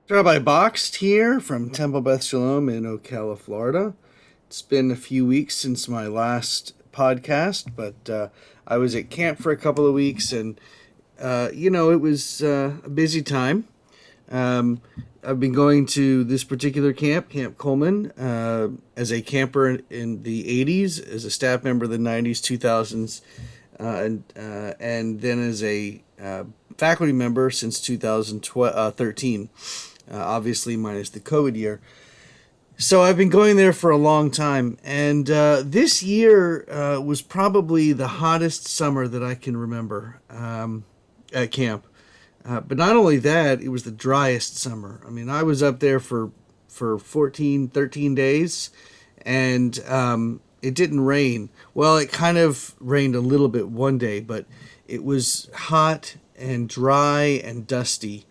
Rabbi Boxed here from Temple Beth Shalom in Ocala, Florida. It's been a few weeks since my last podcast, but I was at camp for a couple of weeks, and it was a busy time. Um, I've been going to this particular camp, Camp Coleman, as a camper in the 80s, as a staff member in the 90s, 2000s, and then as a faculty member since 2013, obviously minus the COVID year. So I've been going there for a long time, and this year was probably the hottest summer that I can remember at camp. But not only that, it was the driest summer. I mean, I was up there for 14, 13 days, and it didn't rain. Well, it kind of rained a little bit one day, but it was hot and dry and dusty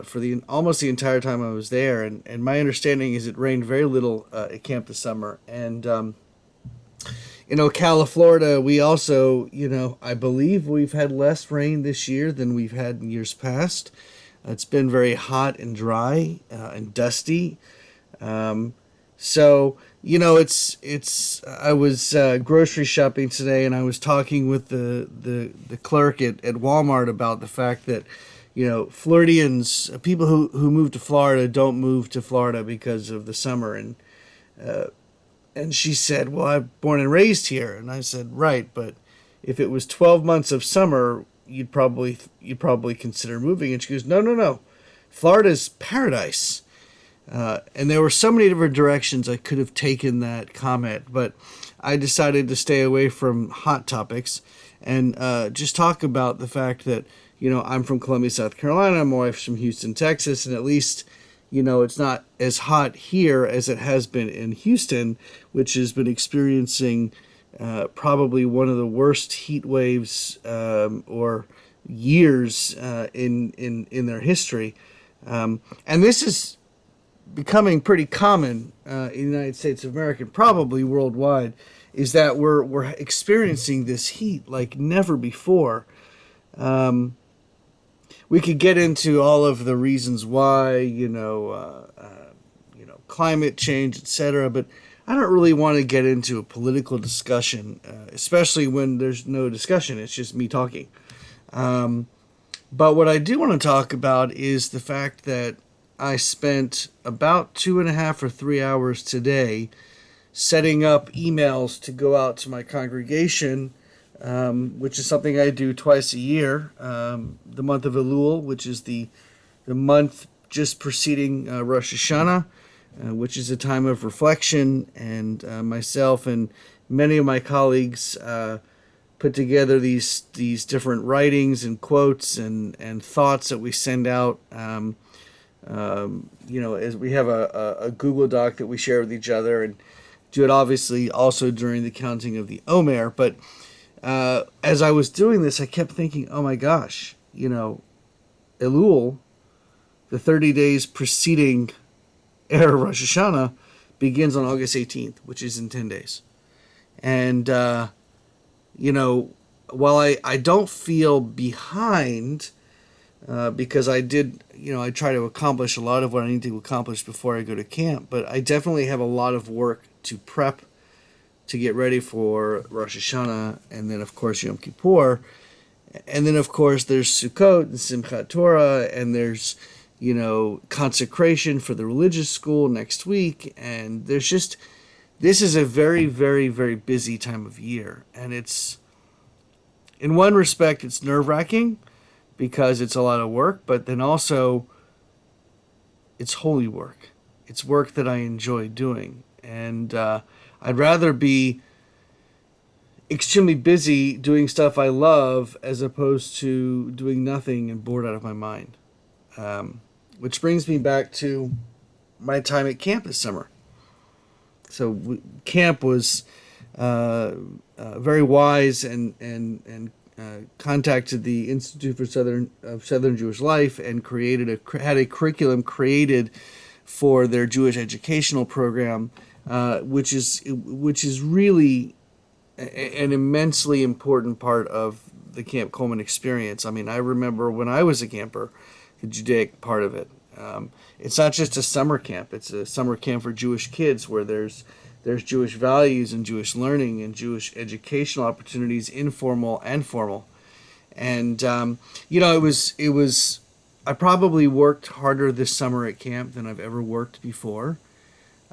for the almost the entire time I was there. And my understanding is it rained very little at camp this summer. And Ocala, Florida, we also, I believe we've had less rain this year than we've had in years past. It's been very hot and dry and dusty. So it's. I was grocery shopping today, and I was talking with the clerk at Walmart about the fact that Floridians, people who move to Florida, don't move to Florida because of the summer, and she said, "Well, I'm born and raised here," and I said, "Right, but if it was 12 months of summer, you'd probably consider moving." And she goes, "No, no, no, Florida's paradise." And there were so many different directions I could have taken that comment, but I decided to stay away from hot topics and just talk about the fact that, I'm from Columbia, South Carolina. My wife's from Houston, Texas, and at least, it's not as hot here as it has been in Houston, which has been experiencing probably one of the worst heat waves or years in their history. And this is becoming pretty common in the United States of America, probably worldwide, is that we're experiencing this heat like never before. We could get into all of the reasons why, climate change, etc. But I don't really want to get into a political discussion, especially when there's no discussion. It's just me talking. But what I do want to talk about is the fact that I spent about 2.5 or 3 hours today setting up emails to go out to my congregation, which is something I do twice a year. The month of Elul, which is the month just preceding Rosh Hashanah, which is a time of reflection, and myself and many of my colleagues put together these different writings and quotes and thoughts that we send out. As we have a Google Doc that we share with each other, and do it obviously also during the counting of the Omer. But as I was doing this, I kept thinking, oh my gosh, Elul, the 30 days preceding Erev Rosh Hashanah, begins on August 18th, which is in 10 days. And, while I don't feel behind, because I did, I try to accomplish a lot of what I need to accomplish before I go to camp, but I definitely have a lot of work to prep to get ready for Rosh Hashanah, and then of course Yom Kippur, and then of course there's Sukkot and Simchat Torah, and there's consecration for the religious school next week, and this is a very, very, very busy time of year, and it's, in one respect, it's nerve-wracking because it's a lot of work, but then also it's holy work. It's work that I enjoy doing, and I'd rather be extremely busy doing stuff I love as opposed to doing nothing and bored out of my mind. Which brings me back to my time at camp this summer. So camp was very wise and contacted the Institute for Southern Jewish Life and had a curriculum created for their Jewish educational program, which is really an immensely important part of the Camp Coleman experience. I mean, I remember when I was a camper, the Judaic part of it. It's not just a summer camp; it's a summer camp for Jewish kids where there's Jewish values and Jewish learning and Jewish educational opportunities, informal and formal. And it was. I probably worked harder this summer at camp than I've ever worked before.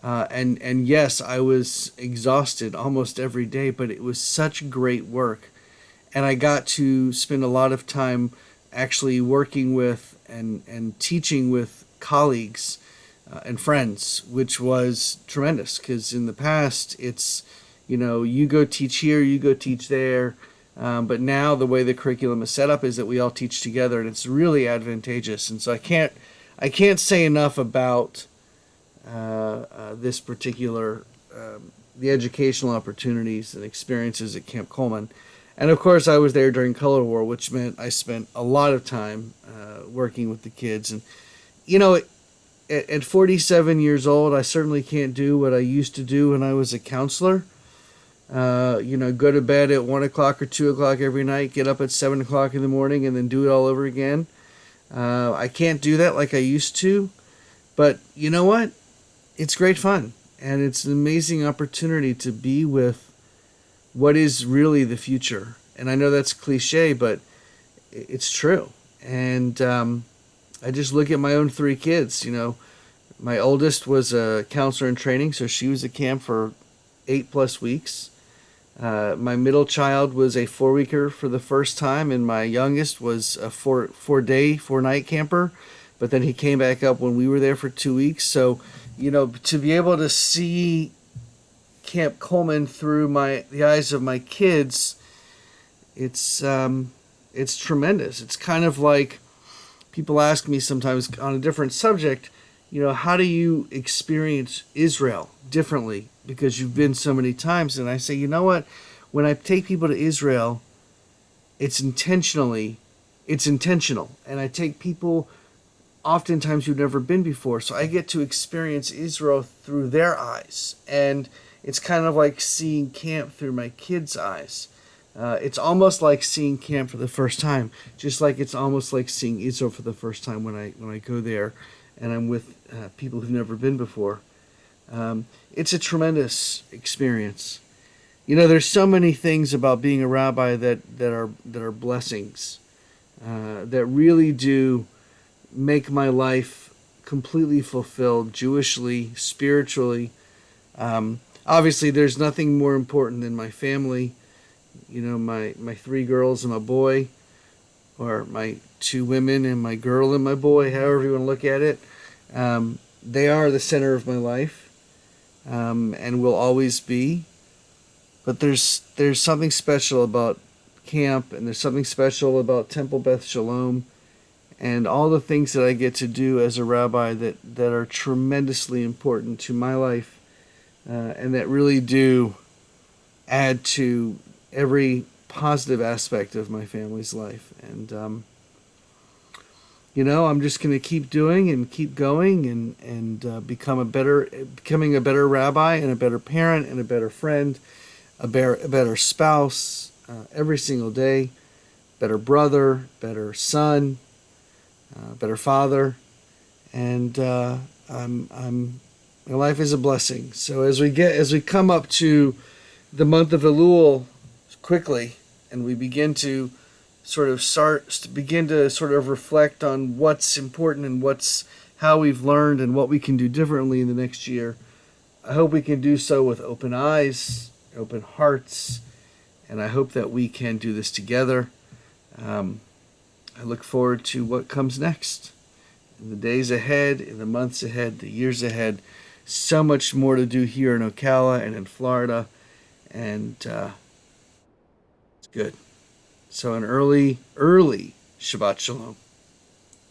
And yes, I was exhausted almost every day, but it was such great work, and I got to spend a lot of time actually working with and teaching with colleagues and friends, which was tremendous. Because in the past, it's you go teach here, you go teach there, but now the way the curriculum is set up is that we all teach together, and it's really advantageous. And so I can't say enough about this particular the educational opportunities and experiences at Camp Coleman. And of course, I was there during Color War, which meant I spent a lot of time working with the kids. And you know, at 47 years old, I certainly can't do what I used to do when I was a counselor. Go to bed at 1 o'clock or 2 o'clock every night, get up at 7 o'clock in the morning, and then do it all over again. I can't do that like I used to. But you know what? It's great fun, and it's an amazing opportunity to be with what is really the future. And I know that's cliche, but it's true. And I just look at my own three kids. My oldest was a counselor in training, so she was at camp for 8+ weeks. My middle child was a 4-weeker for the first time, and my youngest was a 4-night camper. But then he came back up when we were there for 2 weeks. So, to be able to see Camp Coleman through the eyes of my kids, it's tremendous. It's kind of like people ask me sometimes on a different subject, how do you experience Israel differently because you've been so many times? And I say, you know what? When I take people to Israel, it's intentional, and I take people oftentimes who've never been before, so I get to experience Israel through their eyes, and it's kind of like seeing camp through my kids' eyes. It's almost like seeing camp for the first time, just like it's almost like seeing Israel for the first time when I go there, and I'm with people who've never been before. It's a tremendous experience. There's so many things about being a rabbi that are blessings, that really do make my life completely fulfilled, Jewishly, spiritually. Obviously, there's nothing more important than my family. My 3 girls and my boy, or my 2 women and my girl and my boy, however you want to look at it. They are the center of my life, and will always be. But there's something special about camp, and there's something special about Temple Beth Shalom, and all the things that I get to do as a rabbi that are tremendously important to my life, and that really do add to every positive aspect of my family's life. And I'm just going to keep doing and keep going, and becoming a better rabbi and a better parent and a better friend, a better spouse every single day, better brother, better son, better father, and my life is a blessing. So as we come up to the month of Elul quickly, and we begin to sort of reflect on what's important and how we've learned and what we can do differently in the next year, I hope we can do so with open eyes, open hearts, and I hope that we can do this together. I look forward to what comes next in the days ahead, in the months ahead, the years ahead. So much more to do here in Ocala and in Florida, and it's good. So an early Shabbat Shalom.